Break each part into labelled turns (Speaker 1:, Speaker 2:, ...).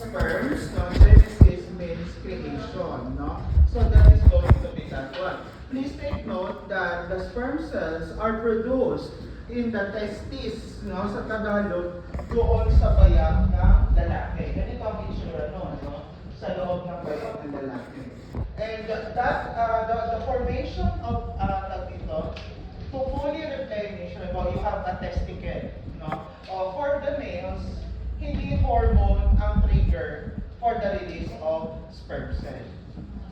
Speaker 1: sperms, no? Genesis means creation, no? So that is going to be that one. Please take note that the sperm cells are produced in the testis, no? Sa Tagalog, doon sa bayang ng lalaki. Ganito ang itsura nun, no? Sa loob ng bayang ng lalaki. And the formation of dito, to fully replenish, you have a testicle, no? For the males, hindi hormone ang trigger for the release of sperm cell.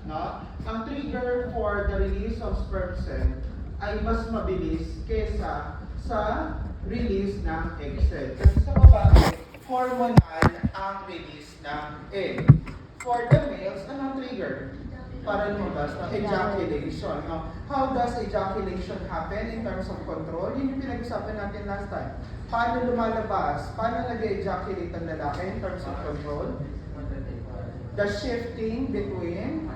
Speaker 1: No? Ang trigger for the release of sperm cell ay mas mabilis kesa sa release ng egg cell. Kasi sa babae, hormonal ang release ng egg. For the males, anong trigger? Para lumabas ng ejaculation. No? How does ejaculation happen in terms of control? Yun yung pinag-usapan natin last time. Paano lumalabas? Paano nag-ejaculate ang lalaki in terms of control? The shifting between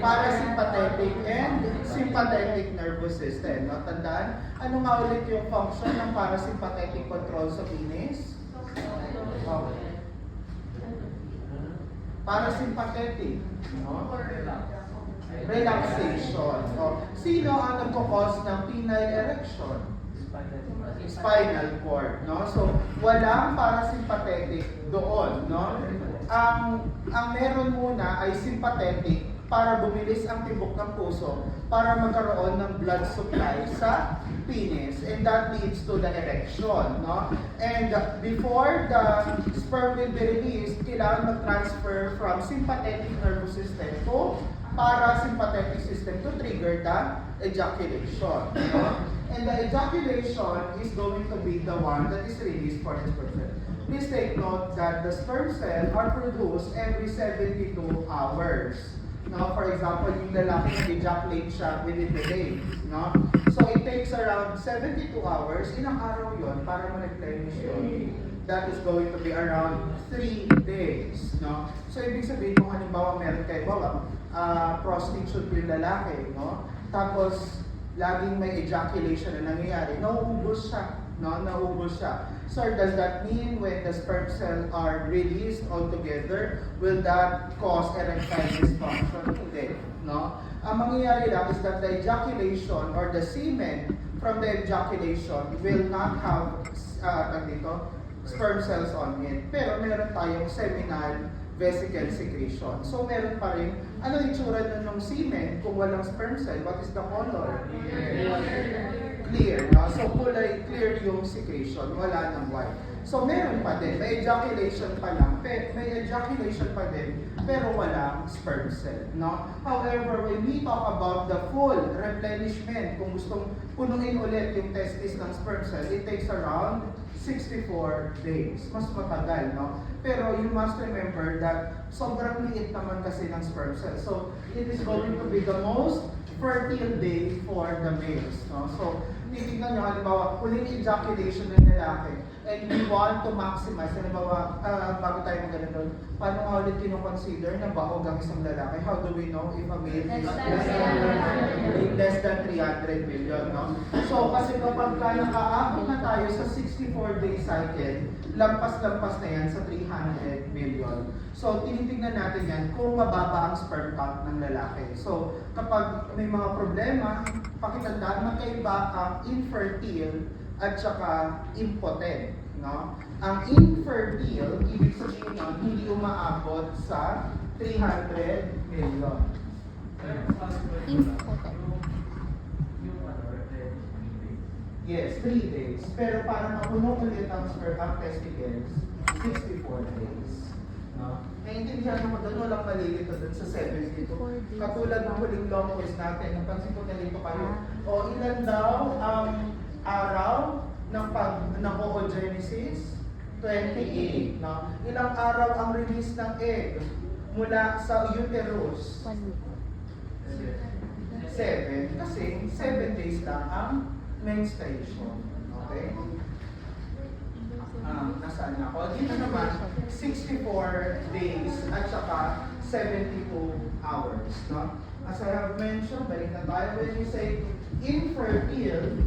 Speaker 1: parasympathetic and sympathetic nervous system. No? Tandaan, ano nga ulit yung function ng parasympathetic control sa penis? Okay. Parasympathetic, no? Relaxation. No? Sino ang nagkakos ng penile erection? Spinal cord, no? So, walang parasympathetic doon, no? Ang meron muna ay sympathetic para bumilis ang tibok ng puso para magkaroon ng blood supply sa penis, and that leads to the erection, no? And before the sperm will be released, kailangan mag-transfer from sympathetic nervous system to parasympathetic system to trigger the ejaculation, no? And the ejaculation is going to be the one that is released for the sperm cell. Please take note that the sperm cells are produced every 72 hours. No, for example, yung lalaki nag-ejaculate siya within the day, no? So it takes around 72 hours. Ilang araw yon para ma-replenish yun? That is going to be around 3 days, no? So ibig sabihin kung halimbawa meron kayo, prostitute yung lalaki, no? Tapos laging may ejaculation na nangyayari, nauubos siya, no? Nauubos siya. So does that mean when the sperm cells are released altogether, will that cause erectile dysfunction? Hindi, no? Ang mangyayari lang is that the ejaculation or the semen from the ejaculation will not have sperm cells on it. Pero meron tayong seminal vesicle secretion. So meron pa rin, ano yung itsura nun ng semen kung walang sperm cell? What is the color? Clear, no? So kulay clear yung secretion, wala ng white. So meron pa din, may ejaculation pa lang, may ejaculation pa din, pero walang sperm cell, no? However, when we talk about the full replenishment, kung gustong punuin ulit yung testis ng sperm cell, it takes around 64 days. Mas matagal, no? Pero you must remember that sobrang liit naman kasi ng sperm cell. So it is going to be the most fertile day for the males, no? So titignan nyo, halimbawa, huling ejaculation ng lalaki, and we want to maximize, halimbawa, bago tayo maganda doon, paano nga ulit kinoconsider na bahog ang isang lalaki? How do we know if a male is less than 300 million, no? So, kasi kapag nakaabot na tayo sa 64-day cycle, lampas-lampas na yan sa 300 million. So, tinitignan natin yan kung mababa ang sperm count ng lalaki. So, kapag may mga problema, pakitandaan magkaiba ang infertile at saka impotent, no? Ang infertile, ibig sabihin nun, hindi umaabot sa 300 million.
Speaker 2: Impotent.
Speaker 1: Yes, 3 days. Pero para mapuno ulit ang sperm testicles, 64 days. No? Naiintindihan mo doon, walang malilito doon sa 72. Katulad ng huling long quiz natin, napansin ko nalito kayo. O ilan daw ang araw ng oogenesis? 28. No? Ilang araw ang release ng egg mula sa uterus? 7. Kasi 7 days lang ang menstruation. Okay? Nasaan na ako? Dito naman, 64 days at saka 72 hours. No? As I have mentioned, balik na tayo, when you say infertile,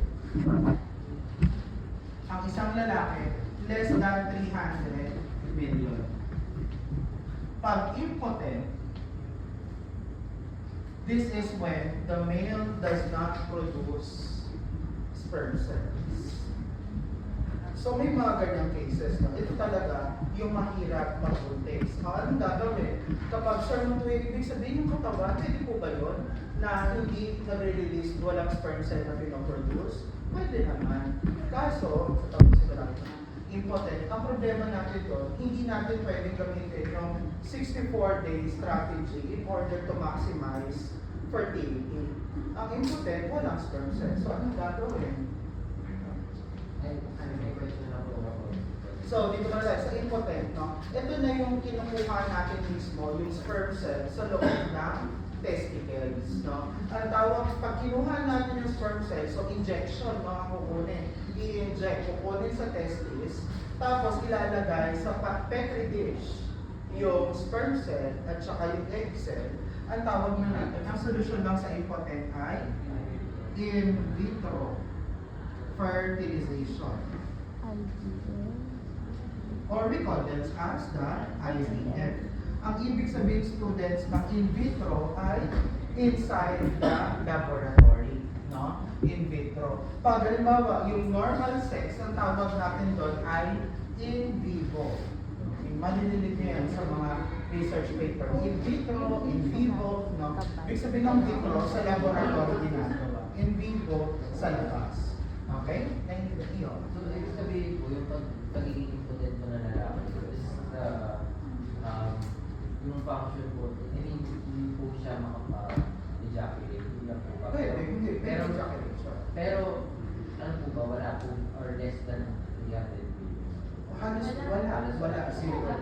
Speaker 1: ang isang lalaki, less than 300 million. Pag impotent, this is when the male does not produce sperm cells. So may mga ganyang cases na ito talaga yung mahirap magbuntis. Anong gagawin? Kapag sperm to ibig sabihin yung katawan, pwede po ba yun na hindi nagre-release, walang sperm cell na pinoproduce? Pwede naman. Kaso, sa tapos ko lang, impotent. Ang problema natin doon, hindi natin pwedeng gamitin yung 64-day strategy in order to maximize fertility. Ang impotent, walang sperm cell. So anong gagawin? So, dito na tayo sa impotent, no? Ito na yung kinukuha natin mismo, yung sperm cell sa loob ng testicles, no? Ang tawag, pag kinuha natin yung sperm cell, so injection, no? Ang kukunin. I-inject, kukunin sa testis, tapos ilalagay sa petri dish yung sperm cell at saka yung egg cell. Ang tawag na natin, ang solusyon lang sa impotent ay in vitro fertilization. Or we call them as the IVF. Ang ibig sabihin, students, ng in vitro ay inside the laboratory, no? In vitro. Pag halimbawa, yung normal sex, ang tawag natin doon ay in vivo. Malilinig niyo yan sa mga research paper. In vitro, in vivo, no? Ibig sabihin ng vitro, sa laboratory ginagawa. In vivo, sa labas. Okay? Naintindihan niyo?
Speaker 2: So, ibig sabihin po, yung pagiging impotent po na lalaki is yung function po, hindi po siya makapa-ejaculate. Hindi lang po ba?
Speaker 1: Hindi.
Speaker 2: Pero, ano po ba, wala po, or less than 300
Speaker 1: Halos wala. Zero.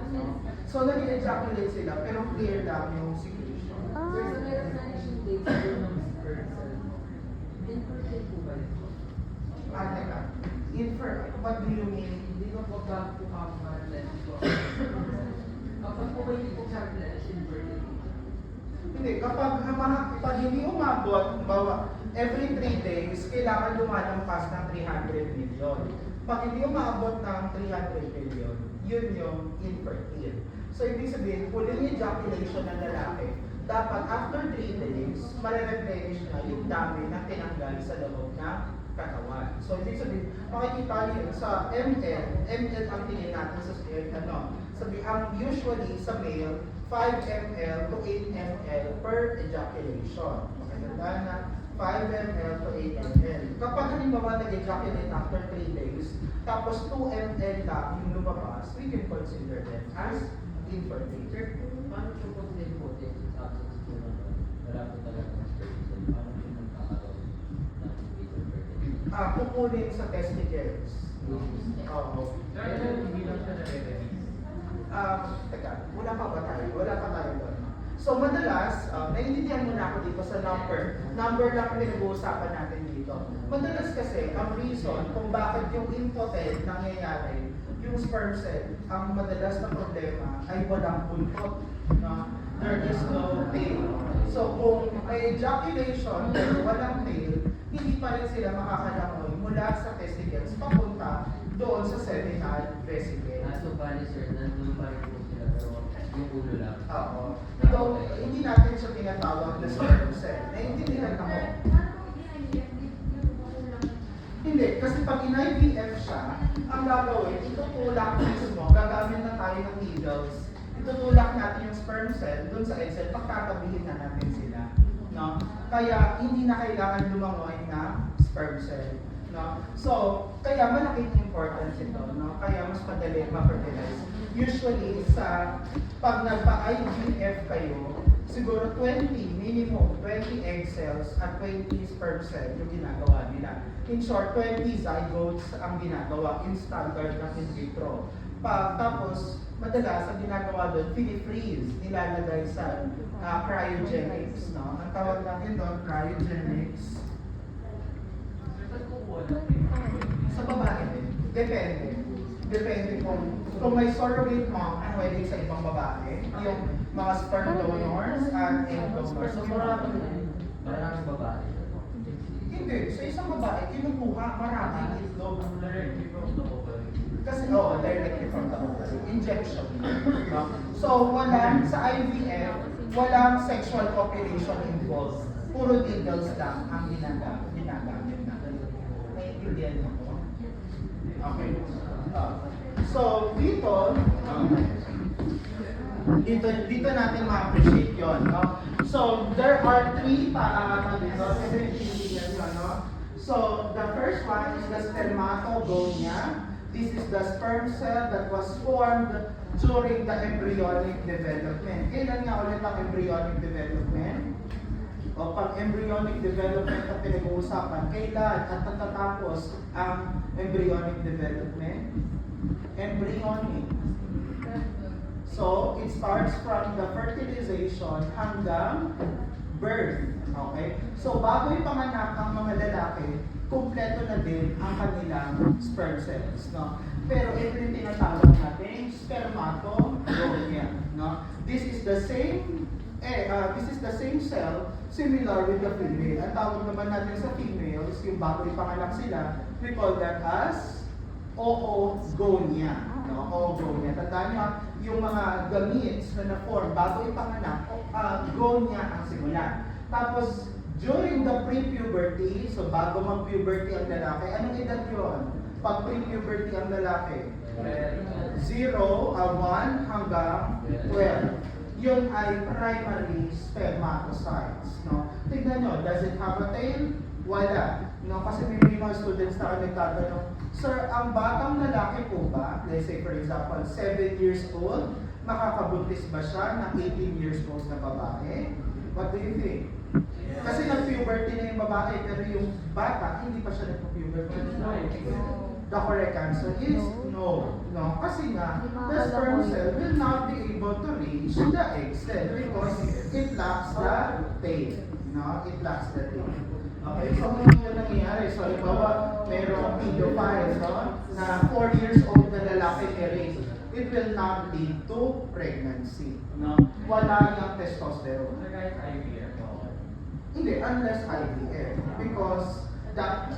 Speaker 1: So, nag-ejaculate sila, pero clear lang yung secretion.
Speaker 2: So, meron na yung data po ng sperm cell. Infertile po ba ito?
Speaker 1: Teka. What do you mean?
Speaker 2: Hindi ko po ba po kamalan po. Kapag po ba hindi po kamalan, infertile?
Speaker 1: Hindi. Kapag hindi umabot, bawa, every 3 days, kailangan lumalampas ng 300 million. Pag hindi umabot ng 300 million, yun yung infertile. So, ibig sabihin, huling ejaculation ng lalaki, dapat after 3 days, mare-replenish na yung dami na tinanggal sa loob ng katawan. So, ibig sabihin, makikita niyo sa ml ang tingin natin sa ang usually sa male, 5 ml to 8 ml per ejaculation. Makikita na 5 ml to 8 ml. Kapag halimbawa nag-ejaculate after 3 days, tapos 2 ml lang yung lumabas, we can consider them as infertile.
Speaker 2: Paano siya po impotent in absence po ng wala po talaga ng sperm cell? Paano siya magkakaroon ng fertility?
Speaker 1: Kukunin sa testicles. Oo.
Speaker 2: Pero hindi lang siya nare-release.
Speaker 1: Teka, wala pa ba tayo? Wala pa tayo doon. So madalas, naiintindihan muna ako dito sa number. Number lang ang pinag-uusapan natin dito. Madalas kasi, ang reason kung bakit yung impotent nangyayari, yung sperm cell, ang madalas na problema ay walang buntot. No? There is no tail. So kung may ejaculation pero walang tail, hindi pa rin sila makakalangoy mula sa testicles papunta doon sa seminal vesicle.
Speaker 2: So, bali sir, nandun pa rin po sila pero yung ulo lang.
Speaker 1: Oo. Ito, hindi natin siya tinatawag na sperm cell. Naiintindihan ako. Hindi, kasi pag in-IVF siya, ang gagawin, itutulak mismo, gagamit na tayo ng needles. Itutulak natin yung sperm cell dun sa egg cell, pagkatabihin na natin sila. No? Kaya hindi na kailangan lumangoy na sperm cell. No? So, kaya malaking importance ito, no? Kaya mas madali ma-fertilize. Usually, pag nagpa-IVF kayo, siguro 20, minimum 20 egg cells at 20 sperm cell yung ginagawa nila. In short, 20 zygotes ang ginagawa in standard ng in vitro. Tapos, madalas ang ginagawa doon, pinifreeze, nilalagay sa cryogenics. No? Ang tawag natin doon, cryogenics. Sa babae din. Depende. Depende kung may surrogate mom, pwede sa ibang babae. Yung mga sperm donors at egg donors.
Speaker 2: So, maraming babae.
Speaker 1: Hindi. Sa isang babae, kinukuha maraming itlog. Kasi, directly from the ovary. Injection. No? So, walang, sa IVF, walang sexual copulation involved. Puro needles lang ang ginagamit natin. Naiintindihan mo po? Okay. So, dito natin ma-appreciate yun, no? So, there are three no? So, the first one is the spermatogonia. This is the sperm cell that was formed during the embryonic development. Kailan nga ulit ang embryonic development? O pag embryonic development ang pinag-uusapan, kailan at natatapos ang embryonic development? Embryonic. So, it starts from the fertilization hanggang birth. Okay? So, bago ipanganak ang mga lalaki, kumpleto na din ang kanilang sperm cells. No? Pero ito yung tinatawag natin spermatogonia. No? This is the same cell, similar with the female. Ang tawag naman natin sa females, yung bago ipanganak sila, we call that as oogonia. No? Oogonia. Tandaan nyo, yung mga gametes na na-form bago ipanganak, gonia ang simula. Tapos, during the pre-puberty, so bago mag-puberty ang lalaki, anong edad yun? Pag pre-puberty ang lalaki? 0, 1 hanggang 12. Yun ay primary spermatocytes. No? Tignan nyo, does it have a tail? Wala. No? Kasi may mga students na nagtatanong, Sir, ang batang lalaki po ba, let's say for example, 7 years old, makakabuntis ba siya ng 18 years old na babae? What do you think? Kasi nag-puberty na yung babae, pero yung bata, hindi pa siya nag-puberty. The correct answer is no. No, kasi nga, the sperm cell will not be able to reach the egg cell because it lacks the tail. No, it lacks the tail. Okay, so ano yung nangyayari? So, halimbawa, mayroong pedophile, no, na 4 years old na lalaki ni it will not lead to pregnancy. No? Wala yung testosterone. Hindi, unless IVF. Because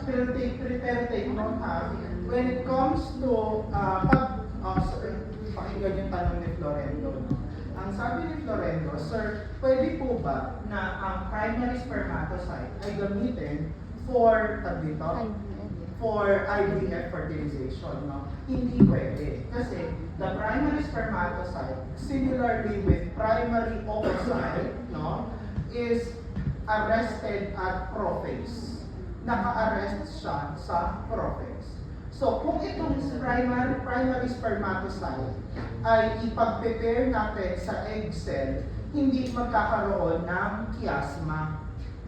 Speaker 1: pero take note ha, when it comes to pakinggan yung tanong ni Florendo. No? Ang sabi ni Florendo, Sir, pwede po ba na ang primary spermatocyte ay gamitin for IVF fertilization, no? Hindi pwede. Kasi the primary spermatocyte, similarly with primary oocyte, no, is arrested at prophase. Naka-arrest siya sa prophase. So, kung itong primary spermatocyte ay ipag-prepare natin sa egg cell, hindi magkakaroon ng chiasma.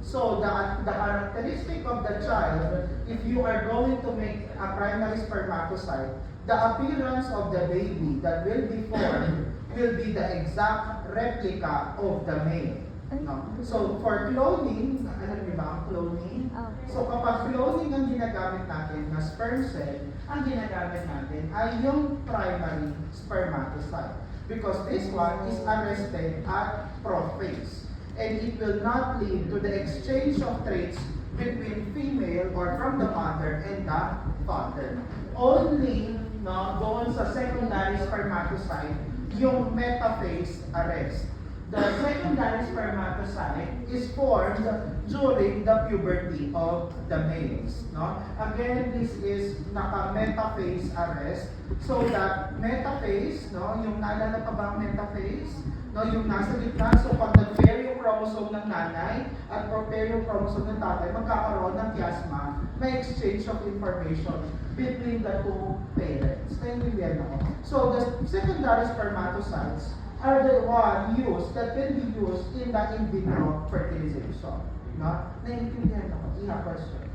Speaker 1: So, the characteristic of the child, if you are going to make a primary spermatocyte, the appearance of the baby that will be formed will be the exact replica of the male. No? So, for cloning, alam niyo ba ang cloning? So, kapag cloning ang ginagamit natin na sperm cell, ang ginagamit natin ay yung primary spermatocyte. Because this one is arrested at prophase. And it will not lead to the exchange of traits between female or from the mother and the father. Only, no, doon sa secondary spermatocyte, yung metaphase arrest. The secondary spermatocyte is formed during the puberty of the males. No? Again, this is naka-metaphase arrest. So that metaphase, no, yung naalala pa ba ang metaphase? No, yung nasa gitna. So pag nag-pair yung chromosome ng nanay at prepare yung chromosome ng tatay, magkakaroon ng chiasma, may exchange of information between the two parents. Naintindihan ako. So the secondary spermatocytes are the one used that can be used in the in vitro fertilization. No? Naintindihan ako. Question.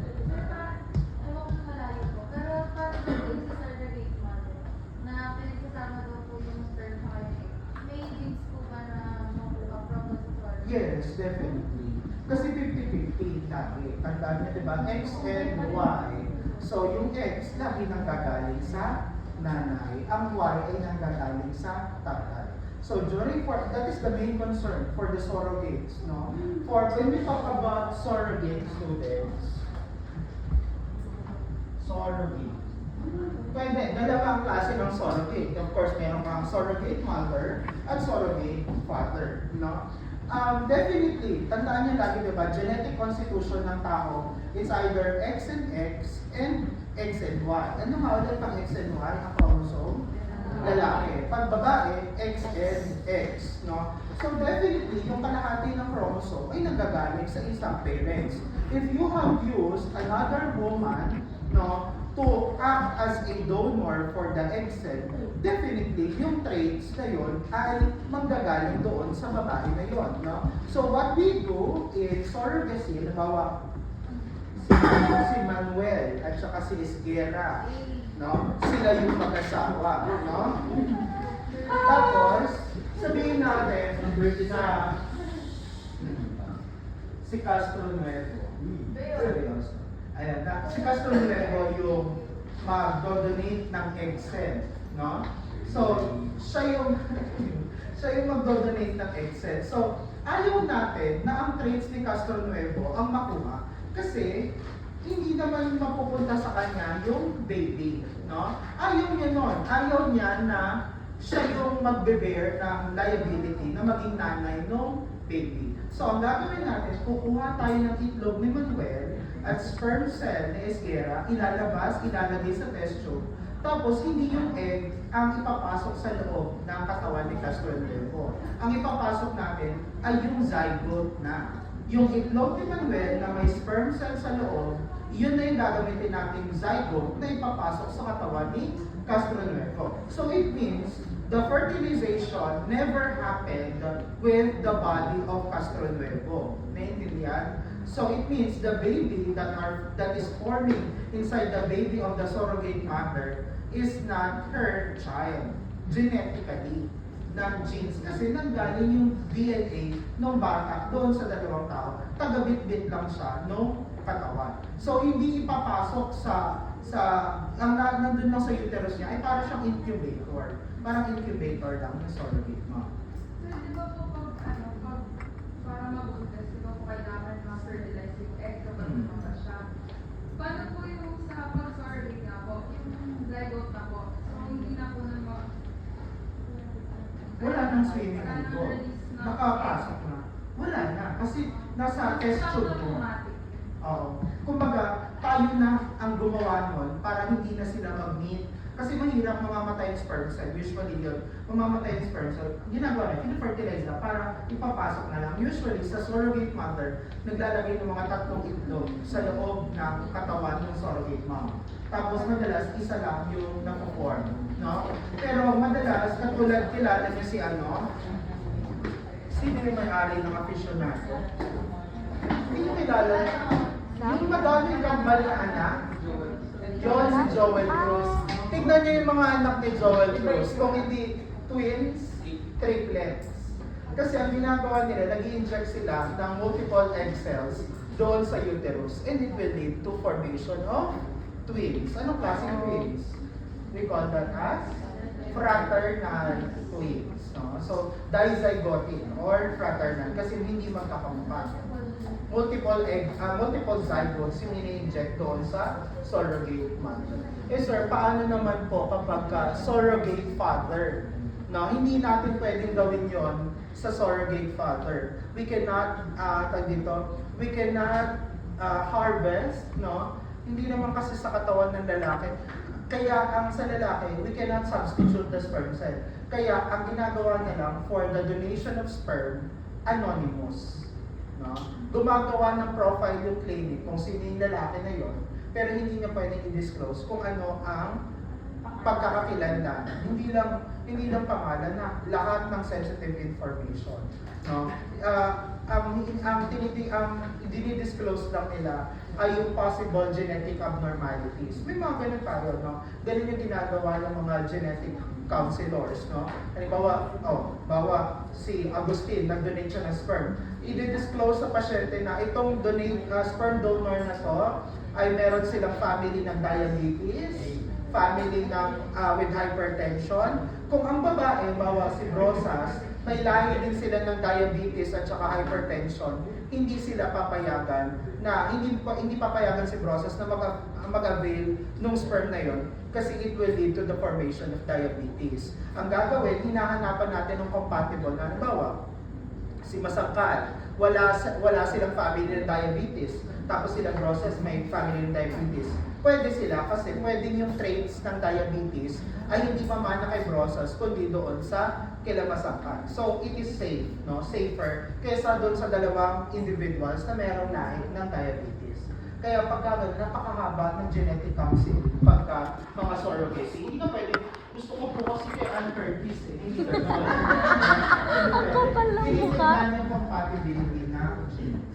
Speaker 3: Ewan ko malayo po, pero parang yung sa surrogate mother, na pinagsasama daw po yung sperm sa egg, may genes po ba na makuha from the surrogate?
Speaker 1: Yes, definitely. Kasi 50-50 lagi. Tandaan niyo, diba? X and Y. So, yung X lagi nanggagaling sa nanay. Ang Y ay nanggagaling sa tatay. So that is the main concern for the surrogates, no? For when we talk about surrogate students, surrogate. Pwede, dalawang klase ng surrogate. Of course, meron kang surrogate mother at surrogate father, no? Definitely, tandaan niyo lagi, diba, genetic constitution ng tao is either X and X and X and Y. Ano nga ulit pang X and Y? Ang chromosome? Lalaki. Pag babae, X and X, no? So definitely, yung kalahati ng chromosome ay nagagaling sa isang parents. If you have used another woman, no, to act as a donor for the egg cell, definitely yung traits na yun ay manggagaling doon sa babae na yun, no? So what we do is surrogacy, halimbawa, si Manuel at saka si Esguerra, no? Sila yung mag-asawa, no? Tapos, sabihin natin na si Castro Nuevo. Seryoso. Ayan, si Castro Nuevo yung mag-donate ng egg cell, no? So, siya yung mag-donate ng egg cell. So, ayaw natin na ang traits ni Castro Nuevo ang makuha kasi hindi naman mapupunta sa kanya yung baby, no? Ayaw niya nun. Ayaw niya na siya yung magbe-bear ng liability na maging nanay ng baby. So, ang gagawin natin, kukuha tayo ng itlog ni Manuel at sperm cell ni Esguerra, ilalabas, ilalagay sa test tube. Tapos, hindi yung egg ang ipapasok sa loob ng katawan ni Castro Nuevo. Ang ipapasok natin ay yung zygote na. Yung itlog ni Manuel na may sperm cell sa loob, yun na yung gagamitin natin zygote na ipapasok sa katawan ni Castro Nuevo. So it means the fertilization never happened with the body of Castro Nuevo. Naintindihan? So it means the baby that is forming inside the baby of the surrogate mother is not her child genetically ng genes kasi nanggaling yung DNA ng bata doon sa dalawang tao. Tagabit-bit lang siya ng katawan. So hindi ipapasok nandun lang sa uterus niya ay para siyang incubator. Parang incubator lang yung surrogate mom.
Speaker 3: So, di ba po para mabuntis, di ba po kailangan ma-fertilize yung egg kapag lumabas siya? Paano po yung sa pag-surrogate na po, yung zygote na po, so hindi na po
Speaker 1: Wala nang swimming pool. Nakapasok na. Wala na. Kasi nasa test tube mo. Oo. Kumbaga, tayo na ang gumawa nun para hindi na sila mag-meet. Kasi mahirap mamamatay yung sperm cell. Usually yun, mamamatay yung sperm cell. Ginagawa na, pinafertilize na para ipapasok na lang. Usually, sa surrogate mother, naglalagay ng mga 3 itlog sa loob ng katawan ng surrogate mom. Tapos madalas, isa lang yung napo-form. No? Pero madalas, katulad kilala niyo si sino yung may-ari ng aficionado? Hindi niyo kilala. Yung madaming kambal na anak, yun si Joel Cruz. Tignan niyo yung mga anak ni Joel Cruz. Kung hindi twins, triplets. Kasi ang ginagawa nila, nag-i-inject sila ng multiple egg cells doon sa uterus. And it will lead to formation of twins. Anong klaseng twins? We call that as fraternal twins. No? So, dizygotic or fraternal kasi hindi magkakamukha. Multiple zygotes yung ini-inject doon sa surrogate mother. Eh sir, paano naman po kapag surrogate father? No, hindi natin pwedeng gawin yon sa surrogate father. We cannot, harvest, no? Hindi naman kasi sa katawan ng lalaki. Kaya ang sa lalaki, we cannot substitute the sperm cell. Kaya ang ginagawa niya lang for the donation of sperm, anonymous. No? Gumagawa ng profile yung clinic kung sino yung lalaki na yon, pero hindi niya pwedeng i-disclose kung ano ang pagkakakilanlan. Hindi lang pangalan na lahat ng sensitive information. No? Ang dinidisclose lang nila ay yung possible genetic abnormalities. May mga ganun tayo, no? Ganun yung ginagawa ng mga genetic counselors, no? Bawa si Agustin, nag-donate siya ng sperm. I-disclose sa pasyente na itong sperm donor na to ay meron silang family ng diabetes, family ng with hypertension. Kung ang babae, bawa si Rosas, may lahi din sila ng diabetes at saka hypertension, hindi sila papayagan na hindi papayagan si Brosas na mag-avail ng sperm na yon kasi it will lead to the formation of diabetes. Ang gagawin, hinahanapan natin ng compatible na halimbawa, si Masangkal, wala silang family ng diabetes, tapos sila Brosas may family ng diabetes. Pwede sila kasi pwedeng yung traits ng diabetes ay hindi pamana kay Brosas kundi doon sa kila Masangkal. So it is safe, no? Safer kaysa doon sa dalawang individuals na merong lahi ng diabetes. Kaya pagka napakahaba ng genetic counseling, pagka mga surrogacy, hindi ka pwede, gusto ko po kasi kay Ann Curtis eh. Hindi ka
Speaker 4: Ang kapal ng mukha.
Speaker 1: Tinitignan yung compatibility ng genes.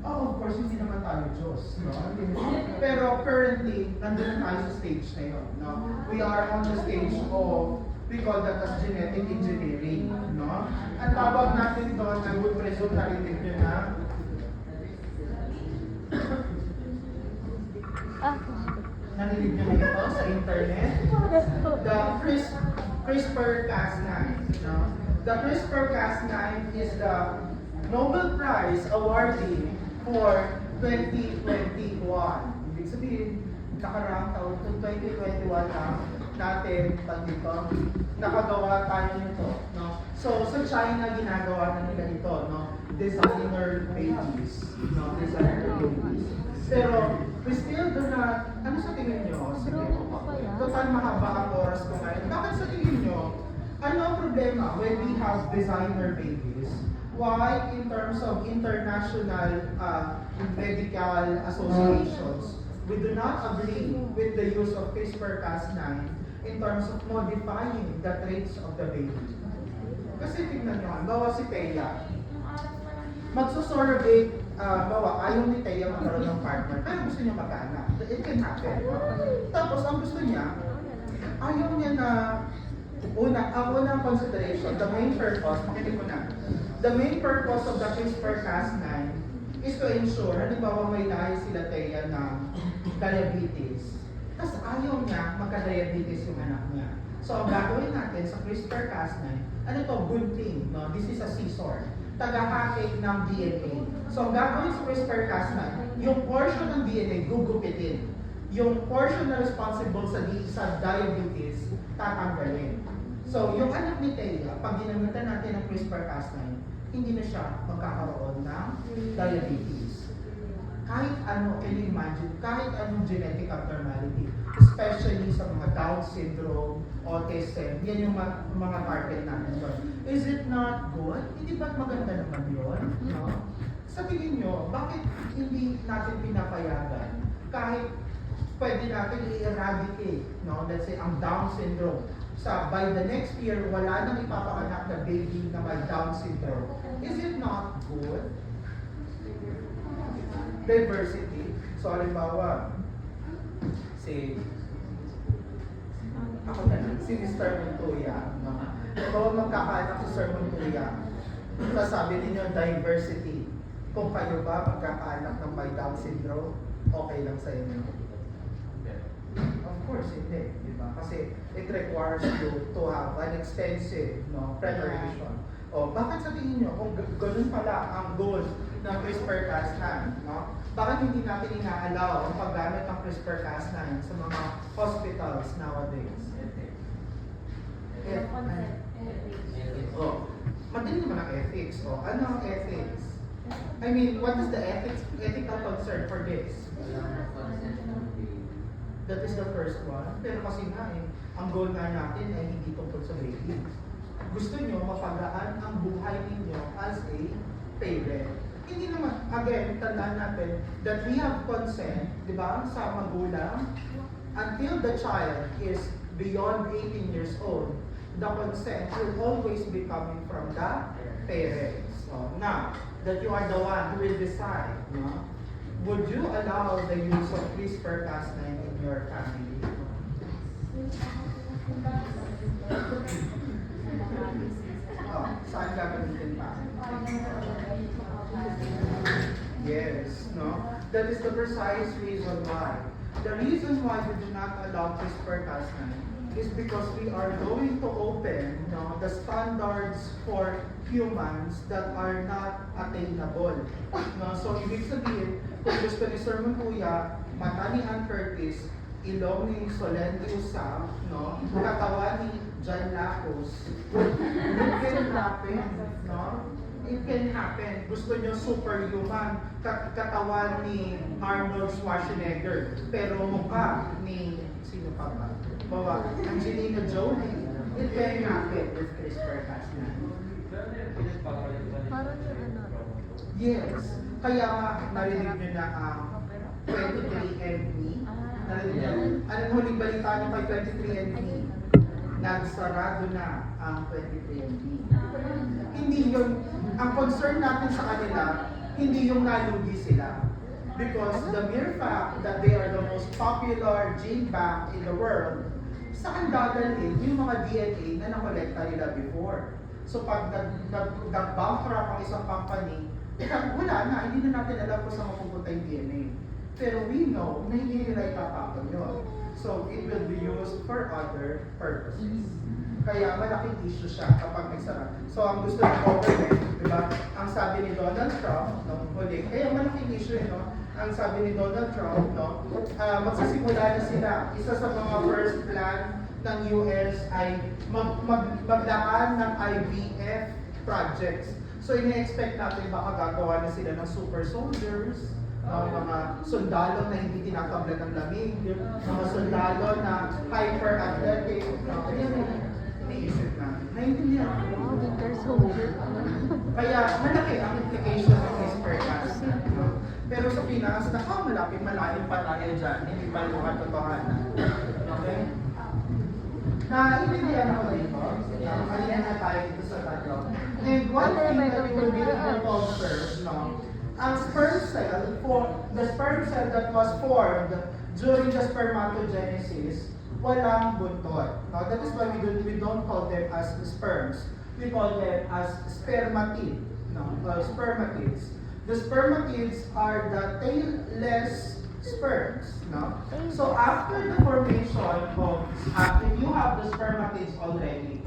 Speaker 1: Oh, of course, hindi naman tayo Diyos, no? Pero currently, nandun na tayo sa stage na yun, no? We are on the stage of, we call that as genetic engineering, no? Ang tawag natin doon, I would presume narinig nyo na, narinig nyo na ito sa internet, the CRISPR-Cas9, no? The CRISPR-Cas9 is the Nobel Prize awardee for 2021. Ibig sabihin, nakaraang taon, 2021 na natin, dito, nakagawa tayo nito. No? So, sa China, ginagawa na nila ito, no? Designer babies. No? Designer babies. Pero, we still do not, ano sa tingin nyo? Sige, total mahaba ang oras ko ngayon. Bakit sa tingin nyo, ano ang problema when we have designer babies? Why, in terms of international medical associations, we do not agree with the use of CRISPR-Cas9 in terms of modifying the traits of the baby? Kasi tignan nyo, bawa si Thea, magsusurrogate, bawa ayaw ni Thea magkaroon ng partner, pero gusto niya magkaanak. It can happen. Tapos ang gusto niya, ayaw niya na, ang unang consideration, the main purpose, makinig ko na, the main purpose of the CRISPR-Cas9 is to ensure, halimbawa may lahi sila Thea ng diabetes, tapos ayaw niya magka-diabetes yung anak niya. So ang gagawin natin sa CRISPR-Cas9, ano to, good thing, no? This is a scissor, tagahakik ng DNA. So ang gagawin sa CRISPR-Cas9, yung portion ng DNA gugupitin. Yung portion na responsible sa diabetes, tatanggalin. So, yung anak ni Thea, pag ginamitan natin ng CRISPR-Cas9, hindi na siya magkakaroon ng diabetes. Kahit ano, can you imagine, kahit anong genetic abnormality, especially sa mga Down syndrome, autism, yan yung mga target natin doon. Is it not good? Hindi ba't maganda naman yun? No? Sa tingin nyo, bakit hindi natin pinapayagan? Kahit pwede natin i-eradicate, no? Let's say, ang Down syndrome. By the next year, wala nang ipapanganak na baby na may Down syndrome. Is it not good? Diversity. So, halimbawa, ako na lang, si Mr. Montoya, no? Halimbawa, magkakaanak si Sir Montoya. Sasabi ninyo, diversity. Kung kayo ba magkakaanak ng may Down syndrome, okay lang sa inyo. Of course, hindi, di ba? Kasi it requires you to have an extensive, no, preparation. O, bakit sa tingin nyo, kung ganun pala ang goal ng CRISPR-Cas9, no? Bakit hindi natin ina-allow ang paggamit ng CRISPR-Cas9 sa mga hospitals nowadays? Madali naman ang ethics. O, ano ang ethics? I mean, what is the ethical concern for this? That is the first one. Pero kasi nga ang goal nga natin ay hindi tungkol sa baby. Gusto nyo mapagaan ang buhay ninyo as a parent. Hindi naman, again, tandaan natin that we have consent, di ba, sa magulang. Until the child is beyond 18 years old, the consent will always be coming from the parents. So, now, that you are the one who will decide, no? Would you allow the use of CRISPR-Cas9 in your family? Saan gagamitin pa? Yes, no? That is the precise reason why. The reason why we do not allow CRISPR-Cas9 is because we are going to open the standards for humans that are not attainable. No? So, ibig sabihin, kung gusto ni Sir Kuya, mata ni Ann Curtis, ilong ni Solente Usap, no? Katawan ni John Lacos, it can happen, no? It can happen. Gusto nyo superhuman, katawan ni Arnold Schwarzenegger, pero mukha ni, sino pa ba? Bawa, Angelina Jolie. It can happen with CRISPR-Cas9.
Speaker 4: Parang yung ano.
Speaker 1: Yes. Kaya nga, narinig nyo na ang 23andMe. Narinig nyo, anong huling balita nyo kay 23andMe? Nagsarado na ang 23andMe. Hindi yun, ang concern natin sa kanila, hindi yung nalugi sila. Because the mere fact that they are the most popular gene bank in the world, saan dadalhin yung mga DNA na nakolekta nila before? So pag nag-bankrupt ang isang company, wala na, hindi na natin alam kung saan mapupunta yung DNA. Pero we know na hindi nila itatapon yun. So it will be used for other purposes. Kaya malaking issue siya kapag nagsara. So ang gusto ng government, di ba? Ang sabi ni Donald Trump, huli, kaya malaking issue no? Ang sabi ni Donald Trump, magsisimula na sila. Isa sa mga first plan ng US ay maglaan ng IVF projects. So ine-expect natin baka gagawa na sila ng super soldiers, mga sundalo na hindi tinatablan ng lamig, mga sundalo na hyper-athletic. Iniisip natin. Naintindihan ko.
Speaker 4: Oh, winter soldier.
Speaker 1: Kaya malaki ang implication ng CRISPR-Cas9. Pero sa Pinas, malalim pa tayo dyan. Hindi pa yung katotohanan. Okay? Naintindihan ako dito. Halina na tayo dito sa tatlo. And one thing that you will be able to observe, ang sperm cell, the sperm cell that was formed during the spermatogenesis, walang buntot. That is why we don't call them as sperms. We call them as spermatid. Spermatids. The spermatids are the tailless sperms. So after the formation of, if you have the spermatids already,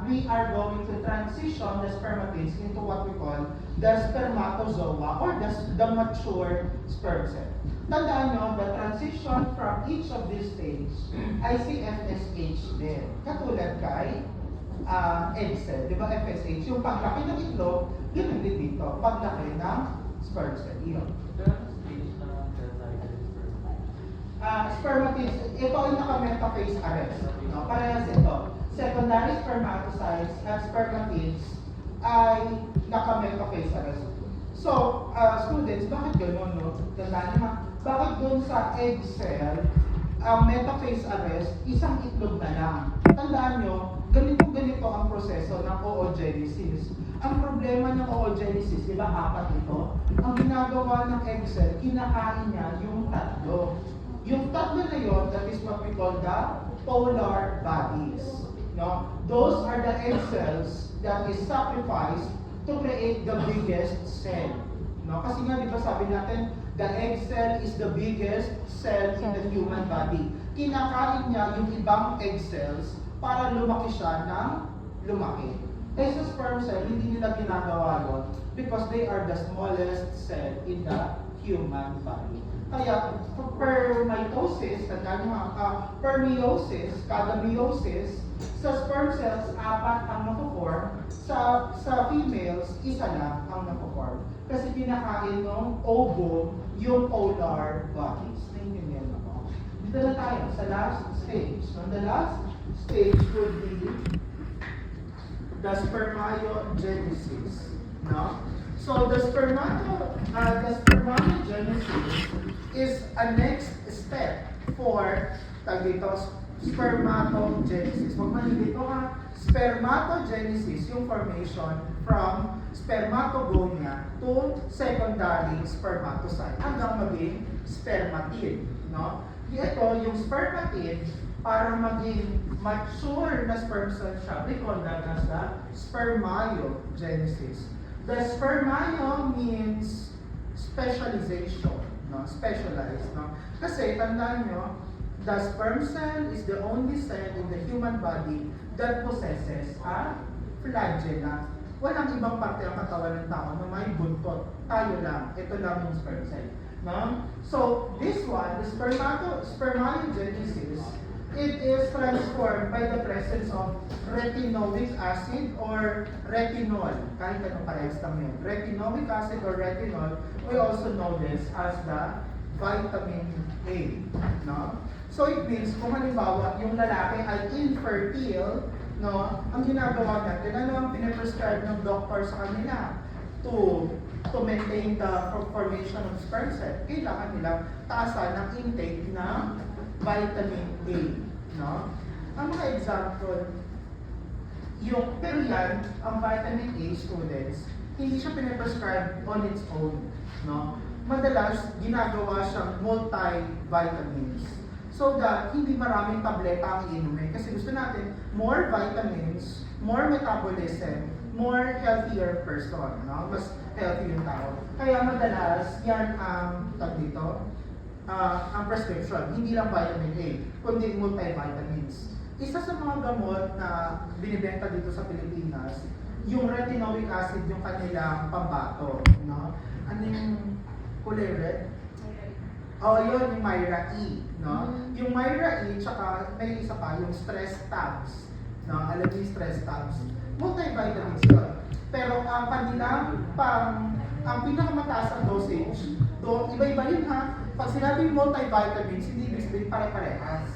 Speaker 1: we are going to transition the spermatids into what we call the spermatozoa or the mature sperm cell. Tandaan nyo, the transition from each of these stages ay si FSH din. Katulad kay egg cell, di ba FSH? Yung paglaki ng itlog, yun ang din dito. Paglaki ng sperm cell, yun. Spermatids, ito ay naka-metaphase arrest. Parehas ito. Secondary spermatocytes at spermatids ay naka-metaphase arrest. So, students, bakit gano'n, Tandaan nyo, bakit doon sa egg cell, metaphase arrest, isang itlog na lang. Tandaan nyo, ganito ang proseso ng oogenesis. Ang problema ng oogenesis, di ba, 4 ito? Ang ginagawa ng egg cell, kinakain niya yung tatlo. Yung tatlo na yun, that is what we call the polar bodies. Those are the egg cells that is sacrificed to create the biggest cell. Kasi nga, di ba sabi natin, the egg cell is the biggest cell in the human body. Kinakain niya yung ibang egg cells para lumaki siya ng lumaki. Eh sa sperm cell, hindi nila ginagawa yun because they are the smallest cell in the human body. Kaya, per mitosis, per meiosis, kada meiosis, sa sperm cells, 4 ang napoform. Sa females, 1 lang ang napoform. Kasi pinakain ng ovo yung polar bodies. Naintindihan ako. Dito na tayo sa last stage. So, the last stage would be the spermatogenesis. So the spermatogenesis is a next step for spermatogenesis. Huwag malilito spermatogenesis, yung formation from spermatogonia to secondary spermatocyte hanggang maging spermatid. Ito, yung spermatid, para maging mature na sperm cell siya, we call that as the spermiogenesis. The spermio means specialization, specialized. Kasi tandaan nyo, the sperm cell is the only cell in the human body that possesses a flagella. Walang ibang parte ng katawan ng tao na may buntot. Tayo lang. Ito lang yung sperm cell. No? So, this one, the spermatogenesis, it is transformed by the presence of retinoic acid or retinol. Kahit anong parehas lang yun. Retinoic acid or retinol, we also know this as the vitamin A. No? So, it means, kung halimbawa, yung lalaki ay infertile, no, ang ginagawa natin, ano ang pinaprescribe ng doctor sa kanila to maintain the formation of sperm cell? Kailangan nilang taasan ng intake ng vitamin A, no? Ang mga example, pero yan, ang vitamin A, students, hindi siya pinaprescribe on its own, no? Madalas, ginagawa siyang multivitamins. So that hindi maraming tableta ang inumin. Kasi gusto natin more vitamins, more metabolism, more healthier person, no? Mas healthy yung tao. Kaya madalas, yan ang ang prescription. Hindi lang vitamin A, kundi multivitamins. Isa sa mga gamot na binibenta dito sa Pilipinas, yung retinoic acid, yung kanilang pambato, no? Ano yung kulay red? Oh, yun, yung Myra E, no? Yung Myra E, tsaka may isa pa, yung stress tabs, no? Alam niyo yung stress tabs? Multivitamins yun. Pero ang kanilang ang pinakamataas ang dosage, iba-iba yun ha. Pag sinabi yung multivitamins, hindi ibig sabihin pare-parehas.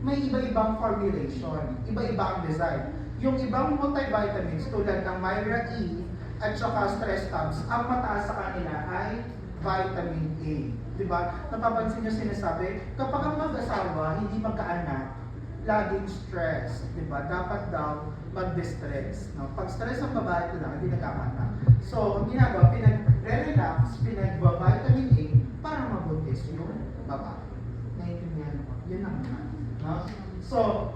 Speaker 1: May iba-ibang formulation, iba-ibang design. Yung ibang multivitamins tulad ng Myra E at saka stress tabs, ang mataas sa kanila ay vitamin A. Diba? Napapansin niyo sinasabi, kapag ang mag-asawa, hindi magkaanak, laging stress. Diba? Dapat daw mag-distress. No? Pag stress ang babae ko lang, hindi nagkakaanak. So, ang ginagawa, pinag-relax, pinag-vitamin A para mabuntis yung babae. Naiintindihan mo? Yun lang naman. No? So,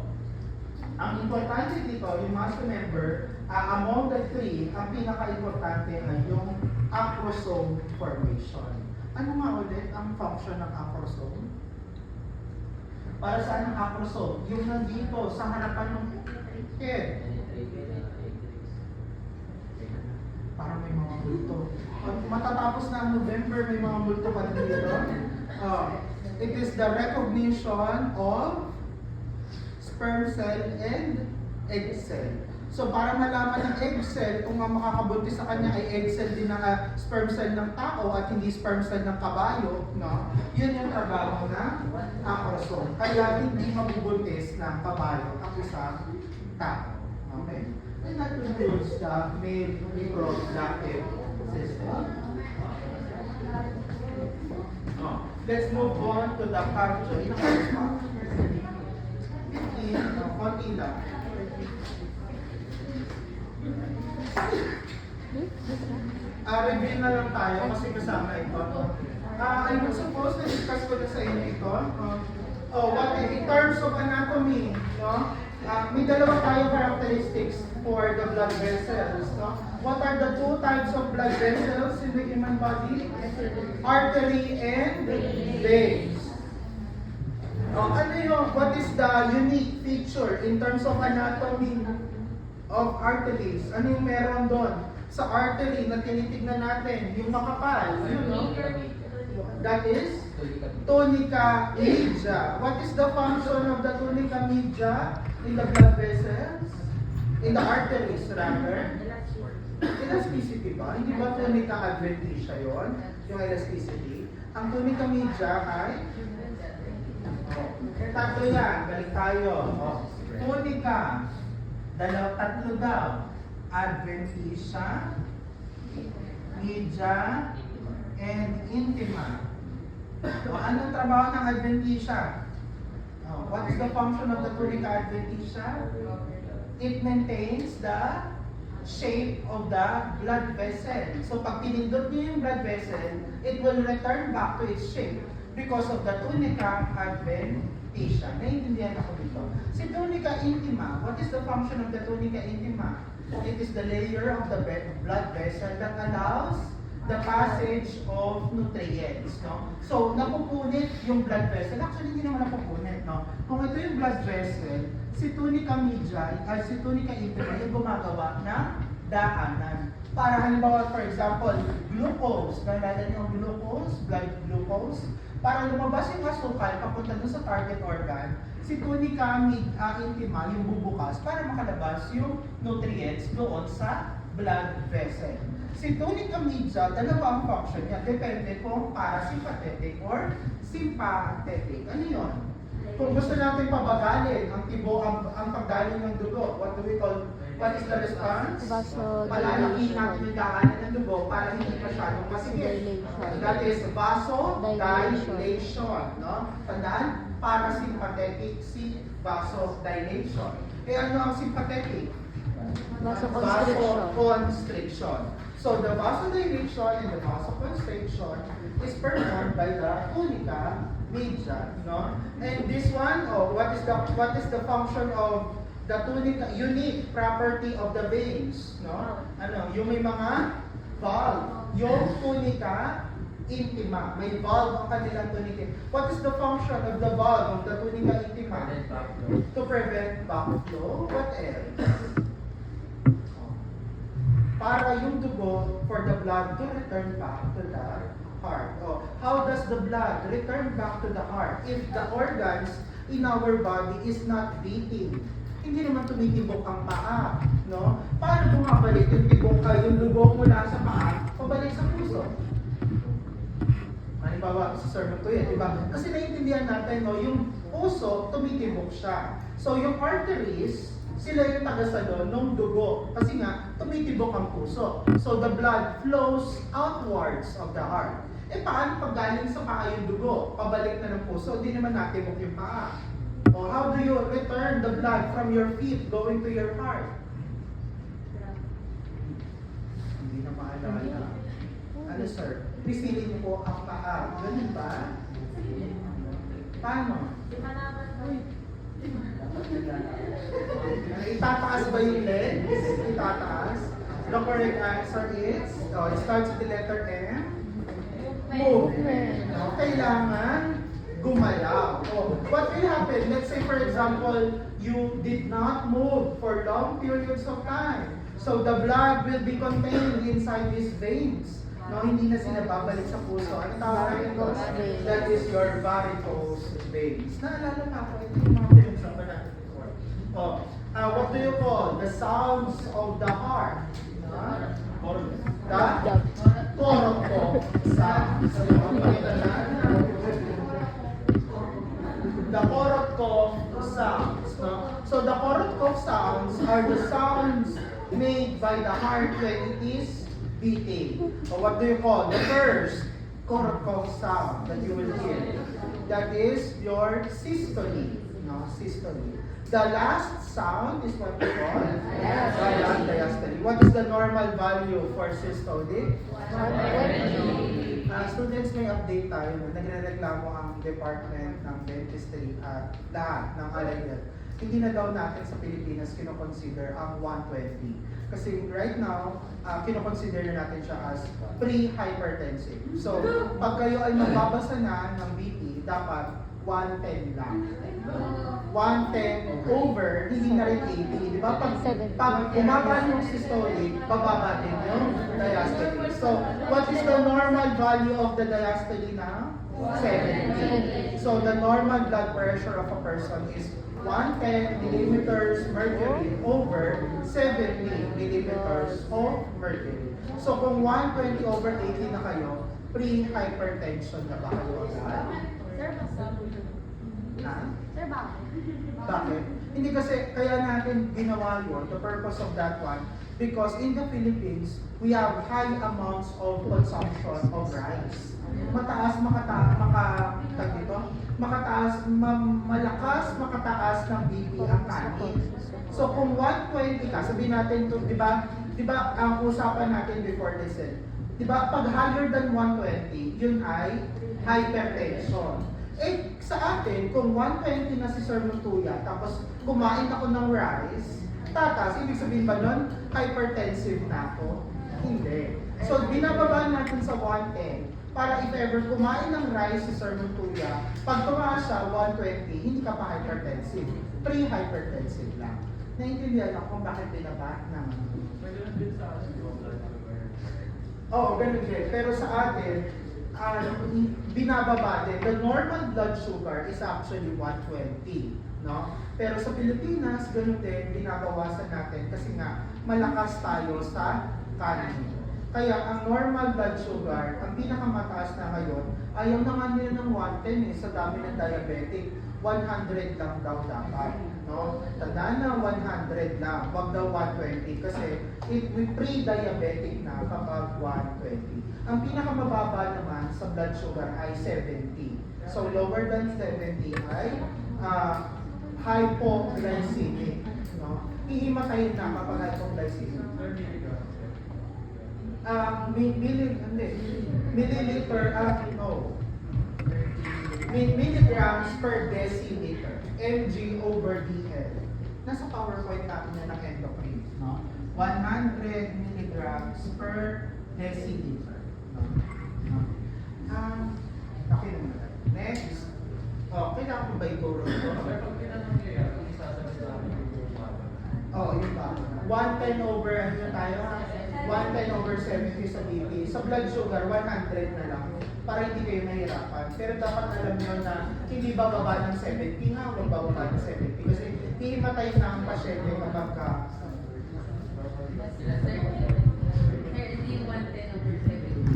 Speaker 1: ang importante dito, yung muscle member, among the three, ang pinaka-importante ay yung acrosome formation. Ano nga ulit ang function ng acrosome? Para saan ang acrosome? Yung nandito sa harapan ng head. Parang may mga multo. Pag matatapos na ang November, may mga multo pa dito. It is the recognition of sperm cell and egg cell. So para malaman ng egg cell kung ang makakabuntis sa kanya ay egg cell din ng sperm cell ng tao at hindi sperm cell ng kabayo, no? Yun yung trabaho ng acrosome. Kaya hindi mabubuntis ng kabayo ang isang tao. Okay? And that includes the male reproductive system. Let's move on to the cardiac. Konti lang. Review na lang tayo kasi kasama ito. I would suppose na discuss ko na sa inyo ito. In terms of anatomy, no? May dalawa tayo characteristics for the blood vessels. No? What are the two types of blood vessels in the human body? Artery and veins. What is the unique feature in terms of anatomy of arteries? Ano yung meron doon? Sa artery na tinitignan natin, yung makapal, yun, no? That is tunica media. What is the function of the tunica media in the blood vessels? In the arteries, rather? Elasticity ba? Hindi ba tunica adventitia yun? Yung elasticity? Ang tunica media ay tatlo yan, balik tayo. Tunica, tatlo daw. Adventitia, media, and intima. Anong trabaho ng adventitia? What is the function of the tunica adventitia? It maintains the shape of the blood vessel. So pag pinindot niyo yung blood vessel, it will return back to its shape because of the tunica adventitia. Naiintindihan ako dito. Si tunica intima, what is the function of the tunica intima? It is the layer of the blood vessel that allows the passage of nutrients, no? So, napupunit yung blood vessel. Actually, hindi naman napupunit, no? Kung ito yung blood vessel, si tunica media, ay si tunica intima, yung gumagawa ng daanan. Para halimbawa, for example, glucose, nalala niyo ang glucose, blood glucose, para lumabas yung asukal papunta dun sa target organ, si tunica intima yung bubukas para makalabas yung nutrients doon sa blood vessel. Si tunica media, dalawa ang function niya. Depende kung parasympathetic or sympathetic. Ano yun? Kung gusto natin pabagalin ang tibo, ang pagdaloy ng dugo, what is the response? Palalakihin natin yung daanan ng dugo para hindi masyadong masigit. That is vasodilation. No? Tandaan, parasympathetic si vasodilation. Eh ano ang sympathetic? Vasoconstriction. So the vasodilation and the vasoconstriction is performed by the tunica media, no? And this one, what is the function of the tunica? Unique property of the veins, no? Ano, yung may mga valve, yung tunica intima, may valve ang kanilang tunica. What is the function of the valve of the tunica intima? To prevent backflow. What else? Para yung dugo, for the blood to return back to the heart. How does the blood return back to the heart if the organs in our body is not beating? Hindi naman tumitibok ang paa, no? Paano bumabalik yung tibok yung dugo mula sa paa, pabalik sa puso? Halimbawa, sa sermon to yan, di ba? Kasi naiintindihan natin, no, yung puso, tumitibok siya. So yung arteries, sila yung tagasalon ng dugo. Kasi nga, tumitibok ang puso. So the blood flows outwards of the heart. Eh paano pag galing sa paa yung dugo? Pabalik na ng puso, hindi naman natibok yung paa. O how do you return the blood from your feet going to your heart? Hindi na maalala. Ano sir? Pisilin niyo po ang paa. Ganun ba? Paano? Itataas ba yung legs? Itataas? The correct answer is, it starts with the letter M. Movement. No? Kailangan gumalaw. What will happen? Let's say for example, you did not move for long periods of time. So the blood will be contained inside these veins. No, hindi na sila babalik sa puso. Ano tawag ito? That is your varicose veins. Naalala pa ako, ito yung mga pinagsaban natin before. What do you call the sounds of the heart? The koroko sounds. The Korotkov sounds. No? So the Korotkov sounds are the sounds made by the heart when it is beating. So what do you call the first Korotkov sound that you will hear? That is your systole. No, systole. The last sound is what we call diastole. What is the normal value for systole?
Speaker 4: 120.
Speaker 1: Students, may update tayo. Nagre-reklamo ang Department ng Dentistry at lahat ng alay health. Hindi na daw natin sa Pilipinas kinoconsider ang 120. Kasi right now, kinoconsider na natin siya as pre-hypertensive. So, pag kayo ay magbabasa na ng BP, dapat 110 lang. 110 over, hindi na rin 80. Di ba? Pag bumaba yung systolic, bababa din yung diastole. So, what is the normal value of the diastole now? 70. So, the normal blood pressure of a person is 110 millimeters mercury over 70 millimeters of mercury. So, kung 120 over 80 na kayo, pre-hypertension na ba kayo agad?
Speaker 3: Sir, bakit?
Speaker 1: Bakit? Hindi kasi kaya natin ginawa yun, the purpose of that one, because in the Philippines, we have high amounts of consumption of rice. Makataas ng BP ang kanin. So kung 120 ka, sabihin natin to, di ba ang usapan natin before this, di ba pag higher than 120, yun ay hypertension. Eh, sa atin, kung 120 na si Sir Montuya, tapos kumain ako ng rice, tatas, ibig sabihin ba nun, hypertensive na ako? Hindi. So, binababa natin sa 110 para if ever kumain ng rice si Sir Montuya, pag tumaas siya 120, hindi ka pa hypertensive. Pre-hypertensive lang. Naintindihan ako kung bakit binaba ng... Oo, ganun din. Pero sa atin, binababa din. The normal blood sugar is actually 120. No? Pero sa Pilipinas, ganun din, binabawasan natin kasi nga malakas tayo sa kanin. Kaya ang normal blood sugar, ang pinakamataas na ngayon, ayaw na nga nila ng 110 sa dami ng diabetic. 100 lang daw dapat. No? Tandaan na 100 lang, wag daw 120 kasi we pre-diabetic na kapag 120. Ang pinakamababa naman sa blood sugar ay 70. So lower than 70 ay hypoglycemic. No? Ihimatayin na kapag hypoglycemic. Milligrams per decimeter, mg over dl. Nasa PowerPoint natin na ng endocrine, no? 100 milligrams per decimeter. No? Okay naman. Next. Kailangan ko ba ituro ito? Yun ba? 110 over, ano tayo? 110 over 70 sa BP. Sa blood sugar, 100 na lang. Para hindi kayo nahirapan. Pero dapat alam nyo na hindi bababa ng 70 nga, huwag bababa ng 70. Kasi hihimatay na ang pasyente kapag ka...
Speaker 3: Hindi 110 over 70.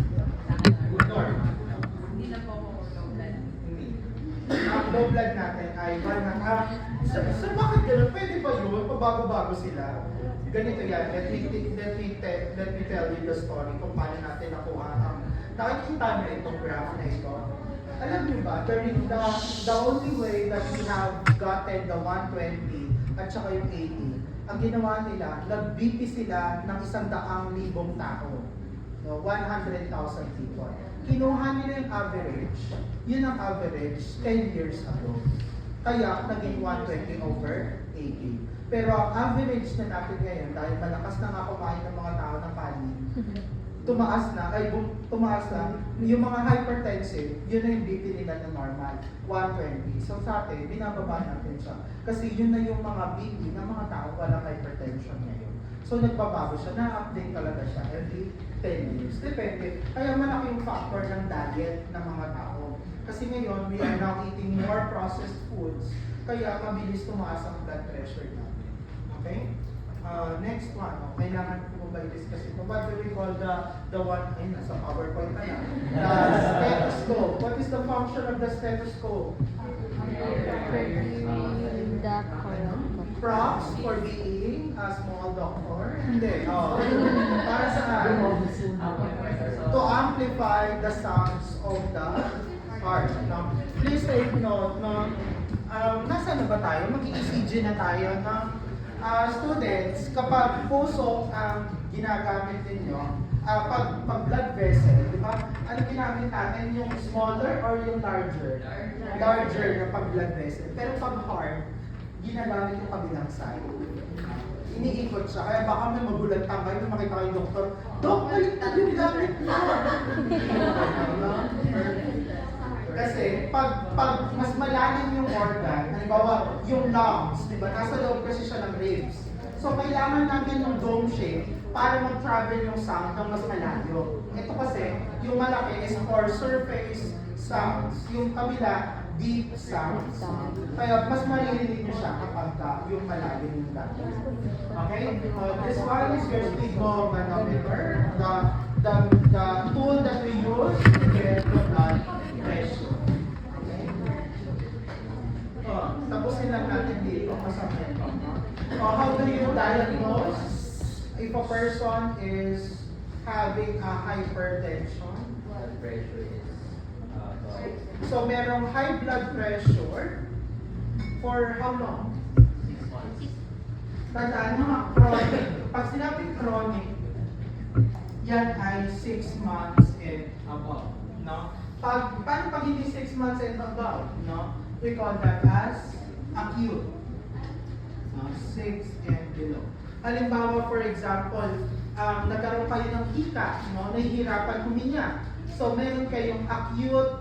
Speaker 3: Hindi na po ako low blood.
Speaker 1: Hindi. Ang low blood natin ay 100. So bakit gano'n? Pwede ba yun? Pabago-bago sila. Ganito yan. Let me tell you the story kung paano natin nakuha ang... Nakikita na itong graph na ito. Alam niyo ba, the only way that we have gotten the 120 at saka yung 80, ang ginawa nila, nag-BP sila ng 100,000 tao. No, 100,000 people. Kinuha nila yung average. Yun ang average 10 years ago. Kaya naging 120 over 80. Pero ang average na natin ngayon, dahil malakas na nga kumain ng mga tao ng kanin, tumaas na, yung mga hypertensive, yun na yung BP nila na normal, 120. So sa atin, binababa natin siya. Kasi yun na yung mga BP ng mga tao walang hypertension ngayon. So nagbabago siya, na-update talaga siya every 10 years. Depende. Kaya malaki yung factor ng diet ng mga tao. Kasi ngayon, we are now eating more processed foods, kaya mabilis tumaas ang blood pressure natin. Okay? Next one, kailangan ko ba i-discuss ito? What do we call the one, ay nasa PowerPoint na yan. The stethoscope. What is the function of the stethoscope? Props for being a small doctor? Hindi. Para saan? To amplify the sounds of the heart. No? Please take note, no? Nasaan na ba tayo? Mag-ECG na tayo, no? Students, kapag puso ang ginagamit ninyo, pag blood vessel, di ba? Ano ginamit natin? Yung smaller or yung larger? Larger na pag blood vessel. Pero pag heart, ginagamit yung kabilang side. Iniikot siya. Kaya baka may magulat kayo, may makita kayo doktor, Dok, baliktad yung gamit mo! Kasi pag mas malalim yung organ, halimbawa yung lungs, di ba? Nasa loob kasi siya ng ribs. So kailangan natin ng dome shape para mag-travel yung sound ng mas malayo. Ito kasi, yung malaki is for surface sounds. Yung kabila, deep sounds. Kaya mas maririnig nyo siya kapag yung malalim yung dati. Okay? This one is your sphygmomanometer, the tool that we use to get the blood pressure. Okay? Tapusin lang natin dito kasama ito. How do you diagnose if a person is having a hypertension?
Speaker 2: Blood pressure is
Speaker 1: So merong high blood pressure for how long?
Speaker 2: 6 months.
Speaker 1: Tandaan nyo, chronic. Pag sinabing chronic, yan ay 6 months and above. No? Paano pag hindi 6 months and above? No? We call that as acute. No? 6 and below. Halimbawa, for example, nagkaroon kayo ng hika, no? Nahihirapan huminga. So meron kayong acute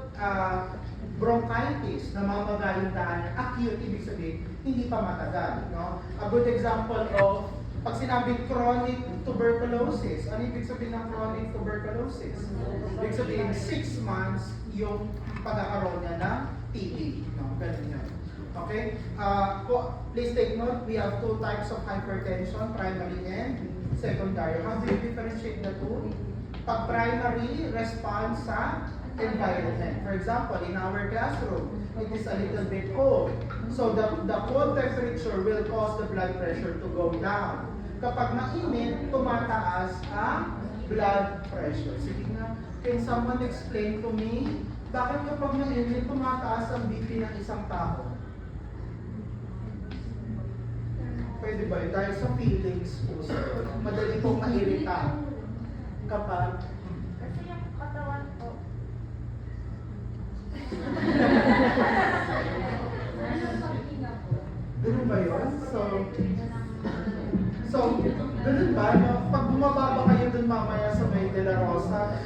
Speaker 1: bronchitis, namamaga yung daan. Acute, ibig sabihin, hindi pa matagal. No? A good example of, pag sinabing chronic tuberculosis, ano ibig sabihin ng chronic tuberculosis? Ibig sabihin, 6 months yung pagkakaroon niya ng TB. No? Ganun yun. Okay? Please take note, we have 2 types of hypertension, primary and secondary. How do you differentiate the two? Pag primary, response sa environment. For example, in our classroom, it is a little bit cold. So the cold temperature will cause the blood pressure to go down. Kapag mainit, tumataas ang blood pressure. Sige nga, can someone explain to me, bakit kapag mainit, tumataas ang BP ng isang tao? Pwede ba yun? Dahil sa feelings po, sir. Madali pong mairita. Kapag
Speaker 4: Kasi yung katawan ko,
Speaker 1: ganun ba yun? So, ganun ba? No? Pag bumababa kayo dun mamaya sa may De La Rosa,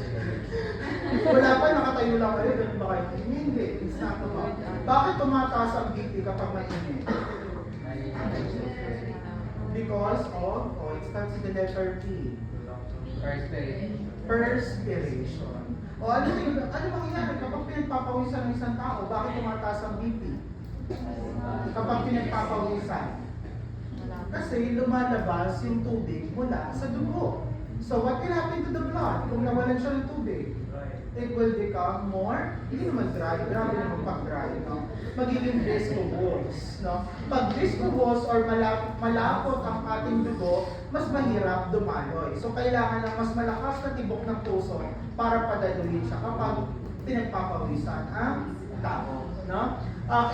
Speaker 1: wala pa, nakatayo lang kayo, ganun ba kayo? Hindi, it's not about. Bakit tumataas ang BP kapag mainit? Because of, it starts with the letter P. Perspiration. O ano mangyayari kapag pinagpapawisan ng isang tao? Bakit tumataas ang BP? Kapag pinagpapawisan. Kasi lumalabas yung tubig mula sa dugo. So what will happen to the blood kung nawalan siya ng tubig? It will become more, hindi naman dry, grabe naman pag dry, no? Magiging viscous, no? Pag viscous or malapot ang ating dugo, mas mahirap dumaloy. So kailangan ng mas malakas na tibok ng puso para padaluhin siya kapag pinagpapawisan ang tao, no?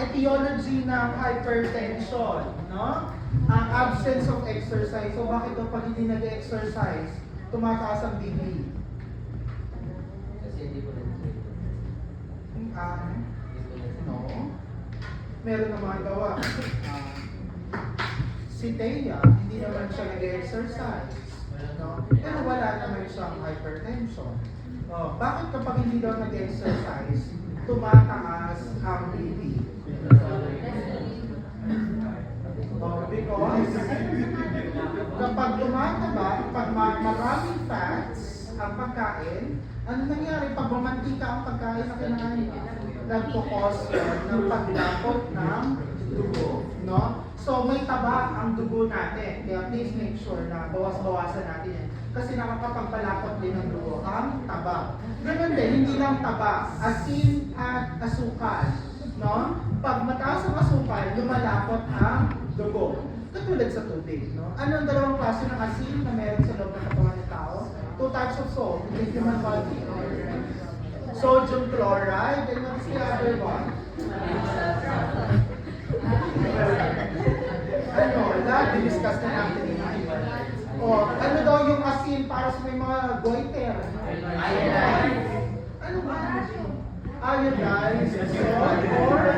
Speaker 1: Etiology ng hypertension, no? Ang absence of exercise. So bakit daw pag hindi nag-exercise, tumataas ang BP?
Speaker 2: Kasi hindi ko rin
Speaker 1: No. Meron na mga gawa. Si Thea, hindi naman siya nag-exercise. No? Pero wala naman siyang hypertension. Bakit kapag hindi daw nag-exercise, tumataas ang BP? Because kapag tumataba, pag maraming fats ang pagkain, ano nangyari? Pag mamantika ang pagkain na kinain, nagpo-cause ng paglapot ng dugo. No? So may taba ang dugo natin. Kaya please make sure na bawas-bawasan natin yan. Kasi nakakapagpalapot din ng dugo ang taba. Ganun din, hindi lang taba, asin at asukal. No? Pag mataas ang asukal, lumalapot ang dugo. Katulad sa tubig. No? Ano ang dalawang klase ng asin na meron sa loob ng katawan ng tao? 2 types of salt in the human body. Sodium chloride, and what's the other one? Ano, discuss na natin yun. Ano daw yung asin para sa may mga goiter? Ano ba? Iodine, salt, or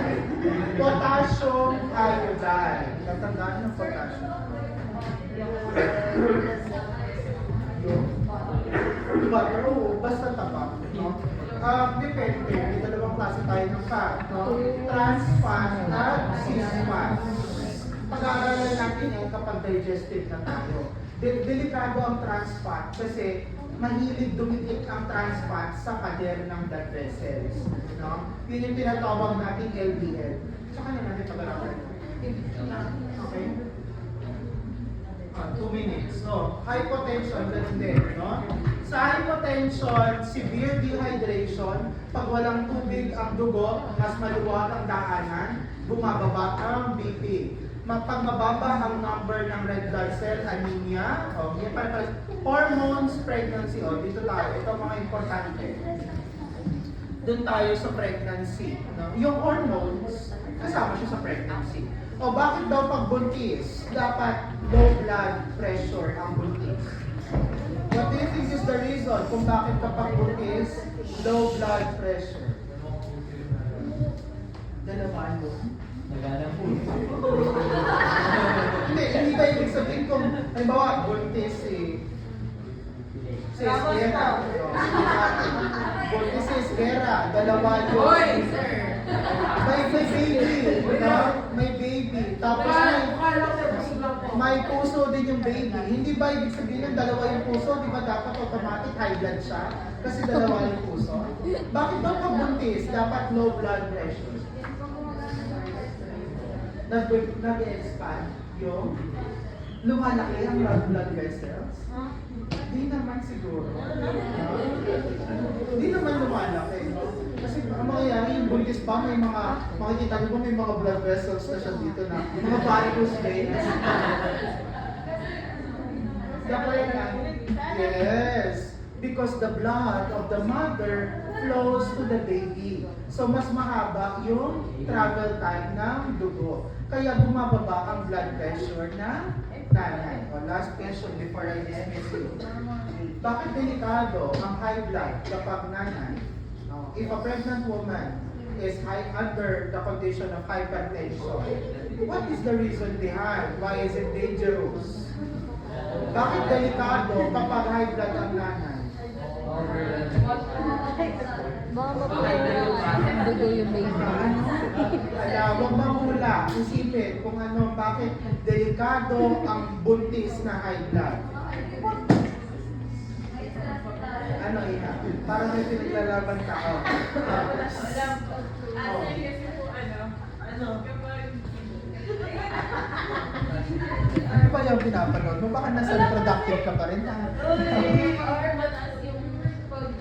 Speaker 1: potassium iodine. Tatandaan ng potassium. Pero basta tapak, no? Depende, may dalawang klase tayo ng fat, no? Trans fat at cis fat. Pag-aaralan natin yan kapag digestive na tayo. Delikado ang trans fat kasi mahilig dumikit ang trans fat sa pader ng blood vessels, no? Yun yung tinatawag nating LDL. Tsaka na natin pag-aaralan. Okay? 2 minutes. So, hypotension, ganun din, no? Sa hypotension, severe dehydration, pag walang tubig ang dugo, mas maluwag ang daanan, bumababa ang BP. Pag mababa ang number ng red blood cell, anemia, hormones, pregnancy, dito tayo, ito ang mga importante. Doon tayo sa pregnancy. No? Yung hormones, kasama siya sa pregnancy. Bakit daw pag buntis, dapat low blood pressure ang buntis? What do you think is the reason kung bakit kapag buntis, low blood pressure? Dalawa yun. hindi ba ibig sabihin kung, halimbawa, buntis Era. Buntis Era. Dalawa yun. May baby. No? May baby. Tapos may puso din yung baby. Hindi ba ibig sabihin ng dalawa yung puso? Di ba dapat automatic high blood siya? Kasi dalawa yung puso. Bakit daw pag buntis, dapat low blood pressure? Nag-expand yung lumalaki ang blood vessels? Di naman siguro. Di naman lumalaki. No? Kasi ang mangyayari yung buntis pa, may mga, makikita niyo ba may mga blood vessels na siya dito na mga varicose veins. Yes. Because the blood of the mother flows to the baby. So mas mahaba yung travel time ng dugo. Kaya bumababa ang blood pressure ng nanay. O last question before I dismiss you. Bakit delikado ang high blood kapag nanay? If a pregnant woman is under the condition of hypertension, what is the reason behind? Why is it dangerous? Bakit delikado kapag high blood ang nanay?
Speaker 5: Baka mapapala dugo yung baby.
Speaker 1: Kaya huwag mamula, isipin kung ano, bakit delikado ang buntis na high blood. Ano iha? Para may pinaglalaban ka. Ano ba yung pinapanood mo? Baka nasa reproductive ka pa rin.
Speaker 3: Or mataas yung pag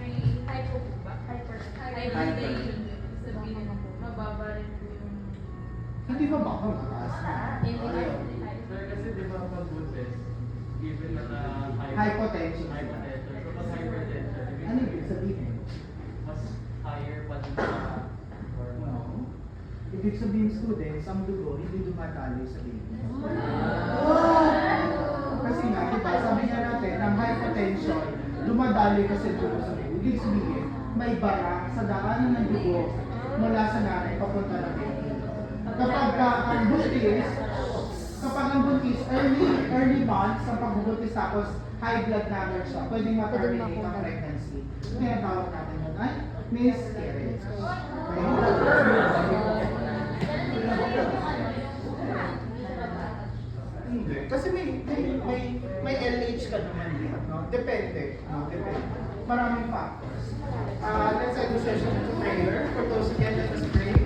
Speaker 3: may hypo po ba? Hypertension. Sabihin mababa rin po yung
Speaker 1: Hindi ba baka mataas?
Speaker 6: Sir, kasi di ba pag buntis, given na
Speaker 1: Hypotension.
Speaker 6: hypotension. So pag hypertension,
Speaker 1: Ano ibig sabihin?
Speaker 6: mas higher pa din sa hormone.
Speaker 1: No. Ibig sabihin students, ang dugo hindi dumadali sa baby. Kasi nga, diba, sabi nga natin, ang hypotension, dumadali kasi dugo sa baby. Ibig sabihin, may bara sa daanan ng dugo mula sa nanay papunta ng baby. Kapag ang buntis, early months, ang pagbubuntis tapos high blood number siya, pwedeng ma-terminate ang pregnancy. Kaya tawag natin yun ay miscarriage. Hindi. Kasi may LH ka naman din, no? Depende, no? Depende. Maraming factors. Let's end the session with prayer for those who can let us pray.